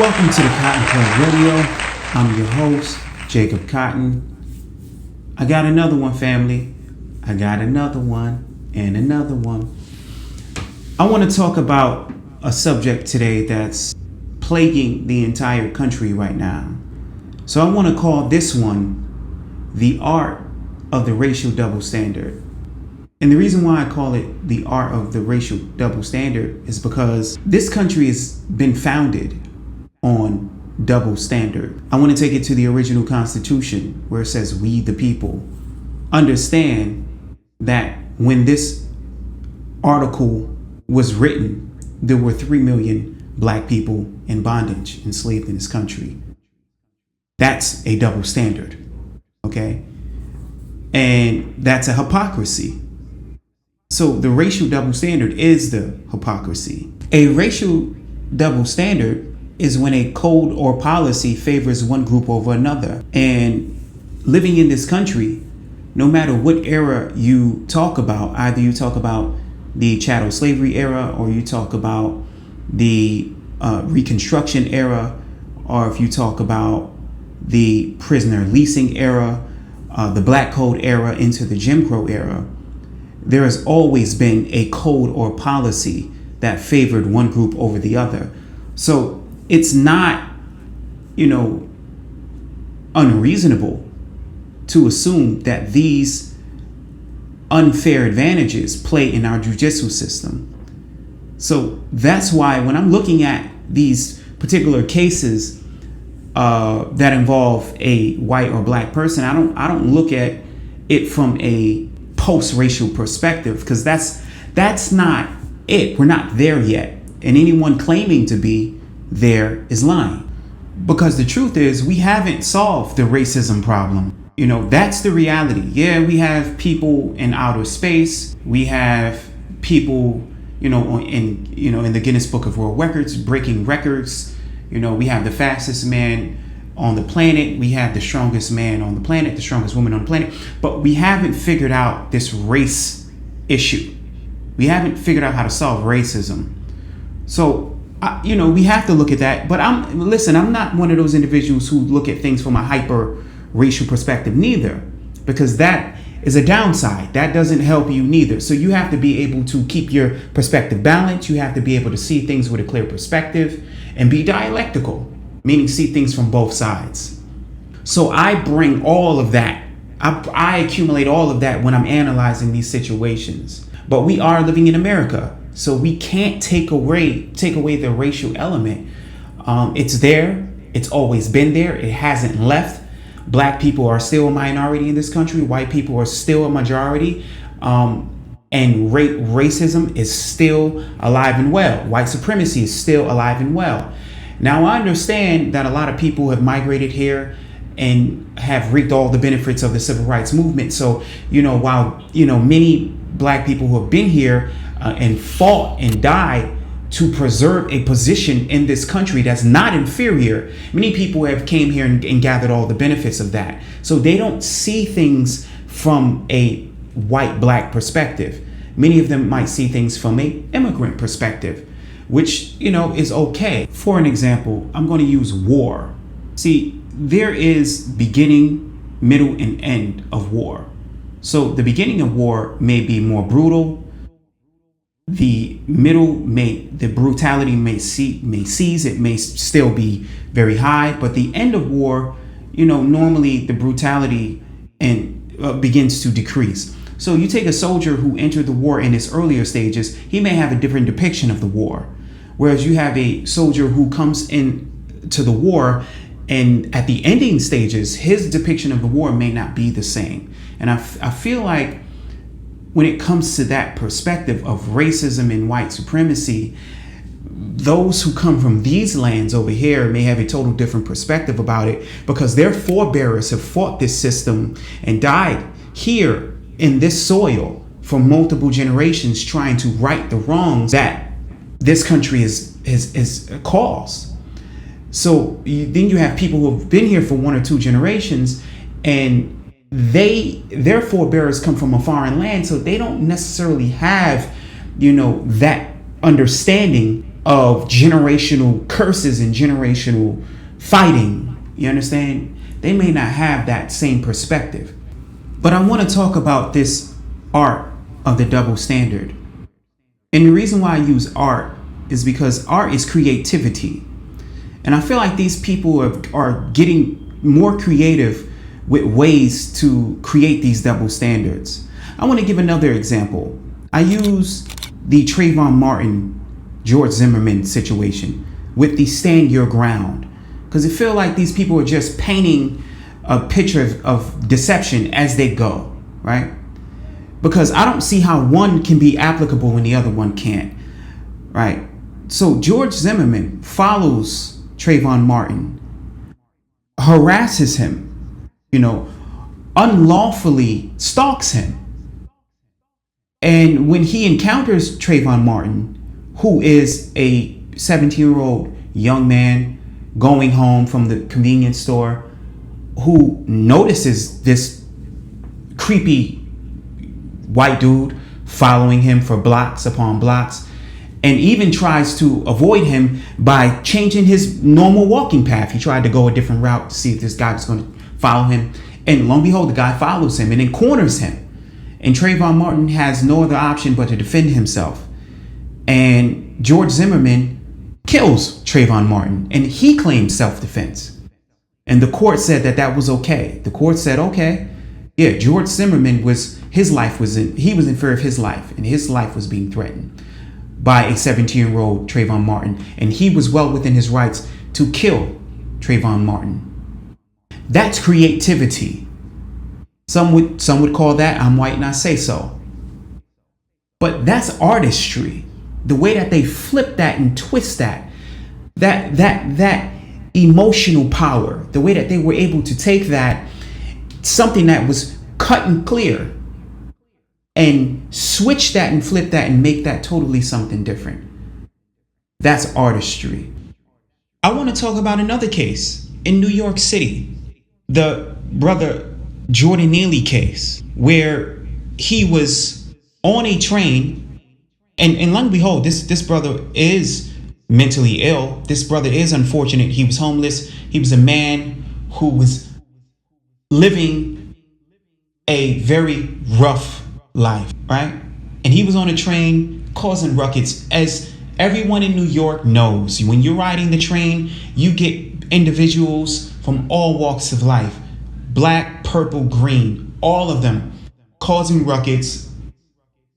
Welcome to the Cotton Club Radio. I'm your host, Jacob Cotton. I got another one, family. I got another one and another one. I want to talk about a subject today that's plaguing the entire country right now. So I want to call this one the art of the racial double standard. And the reason why I call it the art of the racial double standard is because this country has been founded on double standard. I want to take it to the original Constitution where it says, "We the people." Understand that when this article was written, there were 3 million black people in bondage, enslaved in this country. That's a double standard, okay? And that's a hypocrisy. So the racial double standard is the hypocrisy. A racial double standard is when a code or policy favors one group over another. And living in this country, no matter what era you talk about, either you talk about the chattel slavery era, or you talk about the Reconstruction era, or if you talk about the prisoner leasing era, the Black Code era into the Jim Crow era, there has always been a code or policy that favored one group over the other. So it's not, unreasonable to assume that these unfair advantages play in our judicial system. So that's why when I'm looking at these particular cases that involve a white or black person, I don't look at it from a post-racial perspective, because that's not it. We're not there yet. And anyone claiming to be there is lying. Because the truth is, we haven't solved the racism problem. That's the reality. Yeah, we have people in outer space. We have people, in the Guinness Book of World Records, breaking records. We have the fastest man on the planet. We have the strongest man on the planet, the strongest woman on the planet. But we haven't figured out this race issue. We haven't figured out how to solve racism. So, we have to look at that. But I'm not one of those individuals who look at things from a hyper racial perspective neither, because that is a downside. That doesn't help you neither. So you have to be able to keep your perspective balanced. You have to be able to see things with a clear perspective and be dialectical, meaning see things from both sides. So I bring all of that. I accumulate all of that when I'm analyzing these situations. But we are living in America, so we can't take away the racial element. It's there. It's always been there. It hasn't left. Black people are still a minority in this country. White people are still a majority. And racism is still alive and well. White supremacy is still alive and well. Now, I understand that a lot of people have migrated here and have reaped all the benefits of the civil rights movement. So, while, many black people who have been here and fought and died to preserve a position in this country that's not inferior, many people have came here and gathered all the benefits of that. So they don't see things from a white-black perspective. Many of them might see things from a immigrant perspective, which, is okay. For an example, I'm going to use war. See, there is beginning, middle, and end of war. So the beginning of war may be more brutal. The brutality may cease. It may still be very high, but the end of war, normally the brutality begins to decrease. So you take a soldier who entered the war in its earlier stages, he may have a different depiction of the war. Whereas you have a soldier who comes into the war and at the ending stages, his depiction of the war may not be the same. And I feel like when it comes to that perspective of racism and white supremacy, those who come from these lands over here may have a total different perspective about it, because their forebears have fought this system and died here in this soil for multiple generations, trying to right the wrongs that this country has caused. So then you have people who have been here for 1 or 2 generations, and their forebears come from a foreign land, so they don't necessarily have, that understanding of generational curses and generational fighting. You understand? They may not have that same perspective. But I want to talk about this art of the double standard. And the reason why I use art is because art is creativity. And I feel like these people are getting more creative with ways to create these double standards. I want to give another example. I use the Trayvon Martin, George Zimmerman situation with the stand your ground. Because I feel like these people are just painting a picture of deception as they go, right? Because I don't see how one can be applicable when the other one can't, right? So George Zimmerman follows Trayvon Martin, harasses him, unlawfully stalks him. And when he encounters Trayvon Martin, who is a 17-year-old young man going home from the convenience store, who notices this creepy white dude following him for blocks upon blocks, and even tries to avoid him by changing his normal walking path. He tried to go a different route to see if this guy was going to follow him. And lo and behold, the guy follows him and then corners him. And Trayvon Martin has no other option but to defend himself. And George Zimmerman kills Trayvon Martin, and he claims self-defense. And the court said that was okay. The court said, okay, yeah, George Zimmerman he was in fear of his life, and his life was being threatened by a 17-year-old Trayvon Martin, and he was well within his rights to kill Trayvon Martin. That's creativity. Some would call that "I'm white and I say so." But that's artistry. The way that they flip that and twist that emotional power, the way that they were able to take that, something that was cut and clear, and switch that and flip that and make that totally something different. That's artistry. I want to talk about another case in New York City, the brother Jordan Neely case, where he was on a train, and lo and behold, this brother is mentally ill. This brother is unfortunate. He was homeless. He was a man who was living a very rough life, right? And he was on a train causing ruckus. As everyone in New York knows, when you're riding the train, you get individuals from all walks of life, black, purple, green, all of them causing ruckus,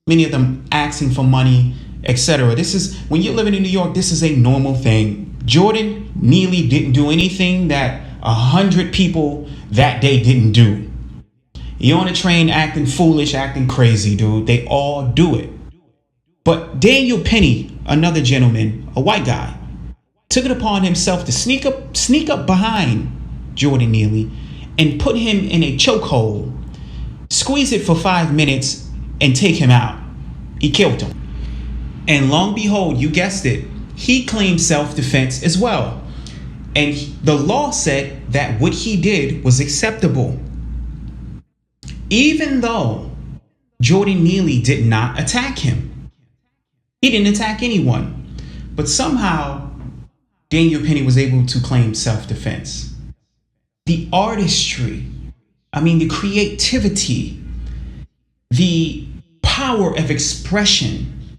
many of them asking for money, etc. This is, when you're living in New York, this is a normal thing. Jordan Neely didn't do anything that 100 people that day didn't do. You're on a train acting foolish, acting crazy, dude. They all do it. But Daniel Penny, another gentleman, a white guy, took it upon himself to sneak up behind Jordan Neely and put him in a chokehold, squeeze it for 5 minutes, and take him out. He killed him. And lo and behold, you guessed it, he claimed self-defense as well. And the law said that what he did was acceptable. Even though Jordan Neely did not attack him. He didn't attack anyone. But somehow, Daniel Penny was able to claim self-defense. The artistry, the creativity, the power of expression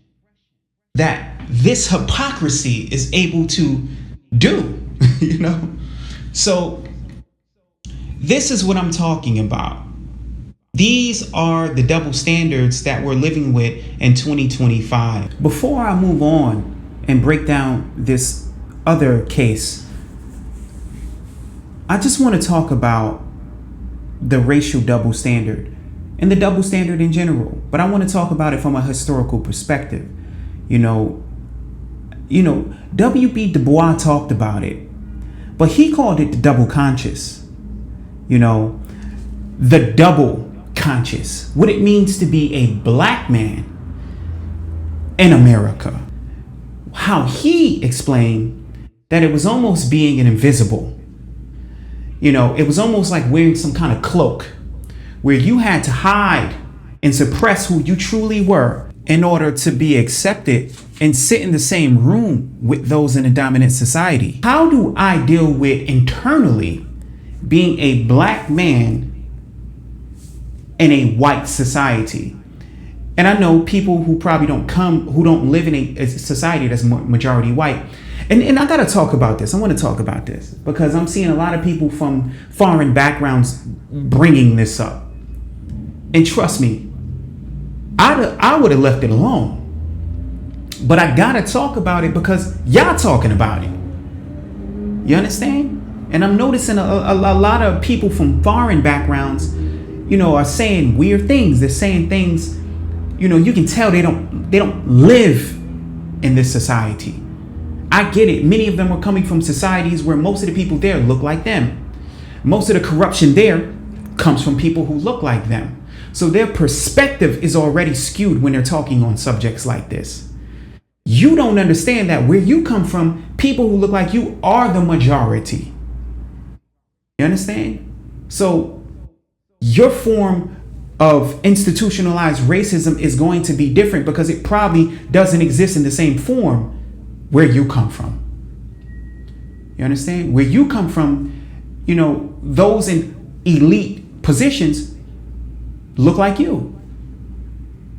that this hypocrisy is able to do, So this is what I'm talking about. These are the double standards that we're living with in 2025. Before I move on and break down this other case, I just want to talk about the racial double standard and the double standard in general. But I want to talk about it from a historical perspective. W.B. Du Bois talked about it, but he called it the double conscious. The double conscious, what it means to be a black man in America. How he explained that it was almost being an invisible. It was almost like wearing some kind of cloak where you had to hide and suppress who you truly were in order to be accepted and sit in the same room with those in a dominant society? How do I deal with internally being a black man in a white society? And I know people who probably who don't live in a society that's majority white. And I got to talk about this. I want to talk about this because I'm seeing a lot of people from foreign backgrounds bringing this up. And trust me, I would have left it alone. But I got to talk about it because y'all talking about it. You understand? And I'm noticing a lot of people from foreign backgrounds, are saying weird things. They're saying things, you can tell they don't live in this society. I get it. Many of them are coming from societies where most of the people there look like them. Most of the corruption there comes from people who look like them. So their perspective is already skewed when they're talking on subjects like this. You don't understand that where you come from, people who look like you are the majority. You understand? So your form of institutionalized racism is going to be different because it probably doesn't exist in the same form where you come from. You understand? Where you come from, those in elite positions look like you.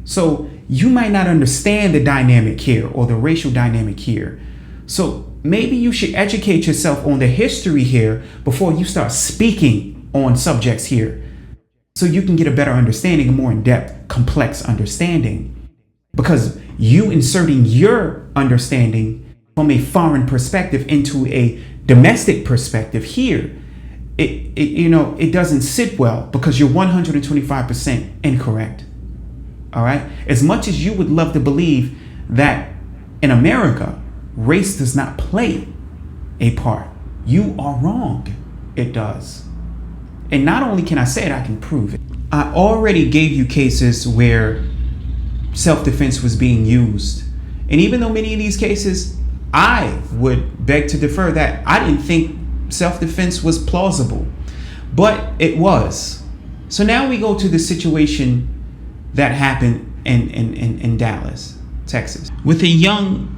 So you might not understand the dynamic here or the racial dynamic here. So maybe you should educate yourself on the history here before you start speaking on subjects here, so you can get a better understanding, a more in-depth, complex understanding. Because you inserting your understanding from a foreign perspective into a domestic perspective here, it doesn't sit well because you're 125% incorrect. All right. As much as you would love to believe that in America, race does not play a part, you are wrong. It does. And not only can I say it, I can prove it. I already gave you cases where self-defense was being used. And even though many of these cases, I would beg to defer that I didn't think self-defense was plausible, but it was. So now we go to the situation that happened in Dallas, Texas, with a young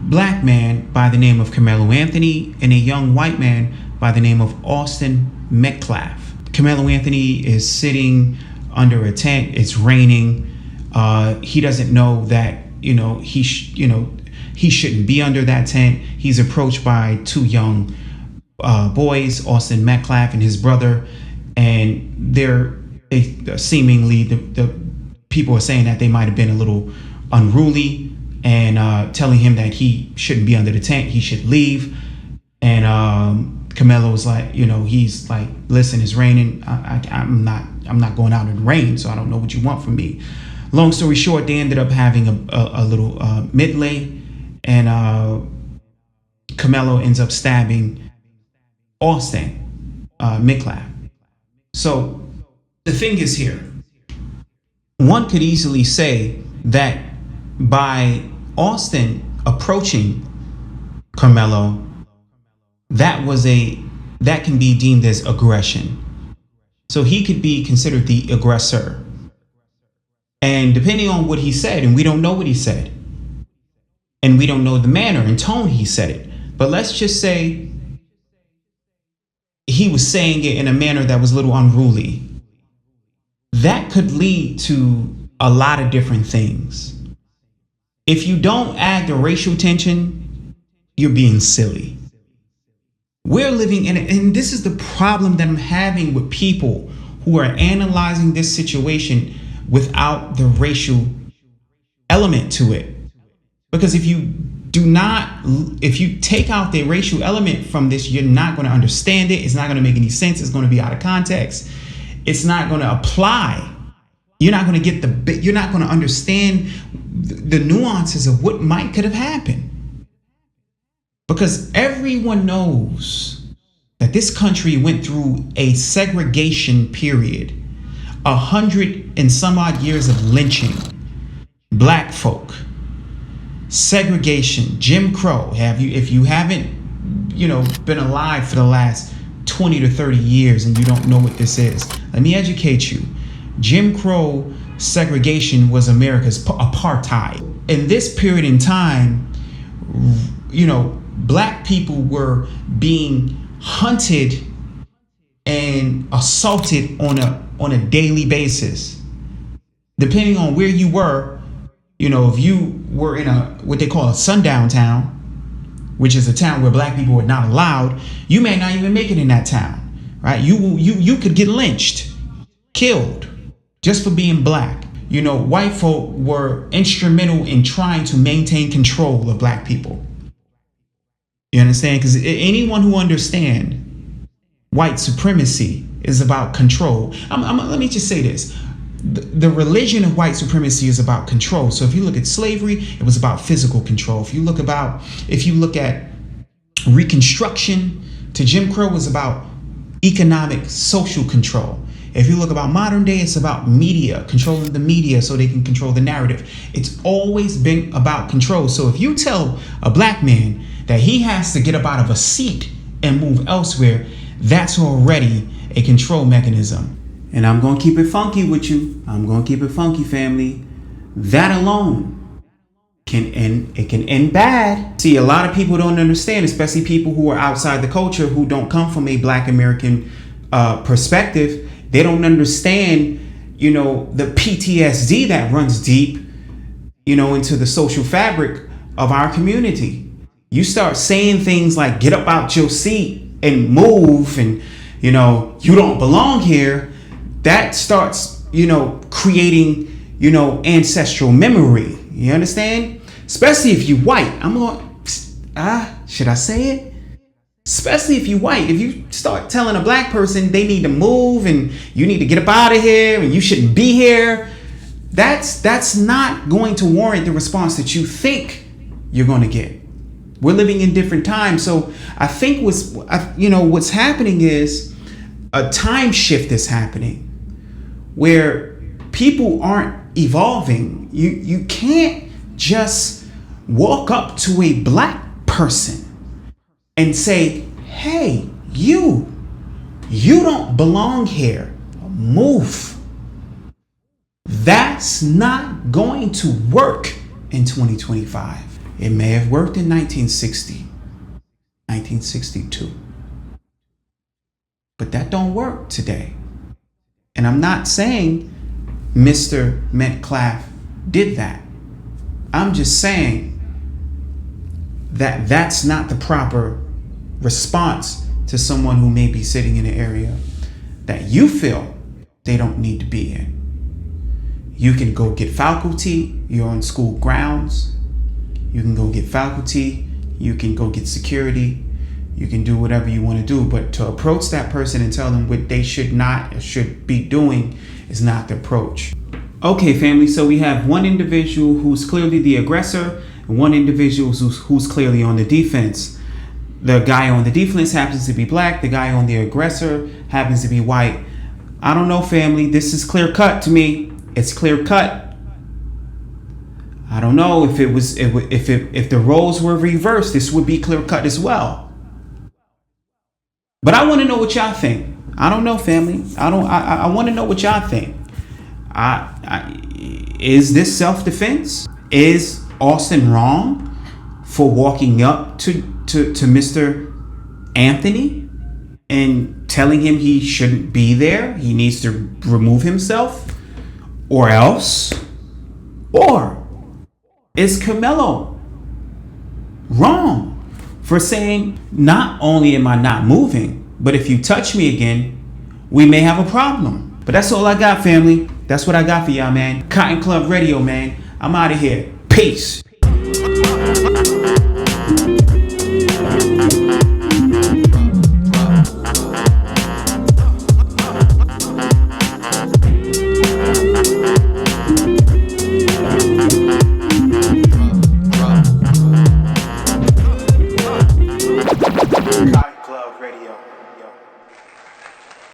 black man by the name of Carmelo Anthony and a young white man by the name of Austin Metcalf. Carmelo Anthony is sitting under a tent. It's raining. He doesn't know that he shouldn't be under that tent. He's approached by two young boys, Austin Metcalf and his brother, and they seemingly the people are saying that they might have been a little unruly and telling him that he shouldn't be under the tent. He should leave. And Carmelo's like, he's like, listen, it's raining. I'm not going out in the rain, so I don't know what you want from me. Long story short, they ended up having a little melee, and Carmelo ends up stabbing Austin Metcalf. So the thing is here, one could easily say that by Austin approaching Carmelo, that can be deemed as aggression. So he could be considered the aggressor. And depending on what he said, and we don't know what he said, and we don't know the manner and tone he said it, but let's just say he was saying it in a manner that was a little unruly. That could lead to a lot of different things. If you don't add the racial tension, you're being silly. We're living in it, and this is the problem that I'm having with people who are analyzing this situation without the racial element to it. Because if you take out the racial element from this, you're not going to understand it. It's not going to make any sense. It's going to be out of context. It's not going to apply. You're not going to get you're not going to understand the nuances of what could have happened. Because everyone knows that this country went through a segregation period, 100 and some odd years of lynching black folk, segregation, Jim Crow. If you haven't, been alive for the last 20 to 30 years and you don't know what this is, let me educate you. Jim Crow segregation was America's apartheid. In this period in time, black people were being hunted and assaulted on a daily basis. Depending on where you were, if you were in what they call a sundown town, which is a town where black people are not allowed, you may not even make it in that town, right? You could get lynched, killed, just for being black. White folk were instrumental in trying to maintain control of black people. You understand? Because anyone who understands white supremacy is about control. Let me just say this. The religion of white supremacy is about control. So if you look at slavery, it was about physical control. If you look at Reconstruction to Jim Crow, it was about economic, social control. If you look about modern day, it's about media, controlling the media so they can control the narrative. It's always been about control. So if you tell a black man that he has to get up out of a seat and move elsewhere, that's already a control mechanism. And I'm going to keep it funky with you. I'm going to keep it funky, family. That alone can end bad. See, a lot of people don't understand, especially people who are outside the culture, who don't come from a black American perspective. They don't understand, the PTSD that runs deep, into the social fabric of our community. You start saying things like, get up out your seat and move, and, you don't belong here. That starts, creating, ancestral memory. You understand? Especially if you white. Should I say it? Especially if you white. If you start telling a black person they need to move and you need to get up out of here and you shouldn't be here, that's not going to warrant the response that you think you're going to get. We're living in different times. So I think what's happening is a time shift is happening where people aren't evolving. You can't just walk up to a black person and say, hey, you don't belong here. Move. That's not going to work in 2025. It may have worked in 1960, 1962. But that don't work today. And I'm not saying Mr. Metcalf did that. I'm just saying that that's not the proper response to someone who may be sitting in an area that you feel they don't need to be in. You can go get faculty. You're on school grounds. You can go get faculty. You can go get security. You can do whatever you want to do, but to approach that person and tell them what they should not or should be doing is not the approach. Okay, family, so we have one individual who's clearly the aggressor and one individual who's clearly on the defense. The guy on the defense happens to be black. The guy on the aggressor happens to be white. I don't know, family. This is clear cut to me. It's clear cut. I don't know if the roles were reversed, this would be clear cut as well. But I want to know what y'all think. I don't know, family. I want to know what y'all think. Is this self-defense? Is Austin wrong for walking up to Mr. Anthony and telling him he shouldn't be there? He needs to remove himself, or else? Or is Camelo wrong for saying, not only am I not moving, but if you touch me again, we may have a problem? But that's all I got, family. That's what I got for y'all, man. Cotton Club Radio, man. I'm out of here. Peace.